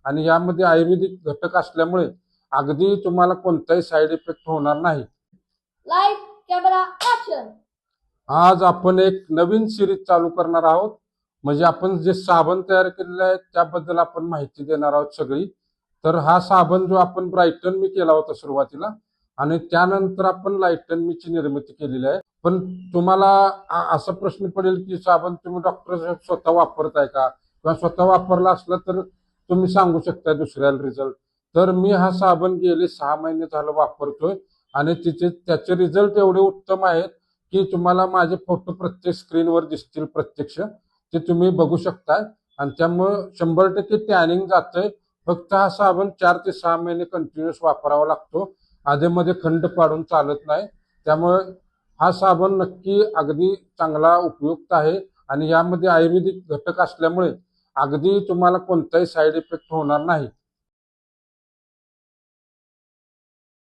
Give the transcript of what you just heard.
आणि यामध्ये आयुर्वेदिक घटक असल्यामुळे अगदी तुम्हाला कोणताही साईड इफेक्ट होणार नाही। Light camera action. आज आपण एक नवीन सिरीज चालू करणार आहोत, म्हणजे आपण जे साबण तयार केलेले आहे त्याबद्दल आपण माहिती देणार आहोत सगळी। तर हा साबण जो आपण ब्रायटन मी केला होता सुरुवातीला, आणि त्यानंतर आपण लाइटन मीची निर्मिती केलेली आहे। पण तुम्हाला असा प्रश्न पडेल की साबण तुम्ही डॉक्टर स्वतः वापरताय का, किंवा स्वतः वापरला असला तर तुम्ही सांगू शकता दुसऱ्याला रिझल्ट। तर मी हा साबण गेले 6 महिने झालं वापरतोय, आणि त्याचे रिझल्ट एवढे उत्तम आहेत की तुम्हाला माझे फोटो प्रत्येक स्क्रीनवर दिसतील प्रत्यक्ष, ते तुम्ही बघू शकताय। आणि त्यामुळे 100% टॅनिंग जातंय। फक्त हा साबण 4 ते 6 महिने कंटिन्यूअस वापरावा लागतो, आधेमध्ये खंड पाडून चालत नाही। त्यामुळे हा साबण नक्की अगदी चांगला उपयुक्त आहे, आणि यामध्ये आयुर्वेदिक घटक असल्यामुळे अगदी तुम्हाला कोणताही साईड इफेक्ट होणार नाही।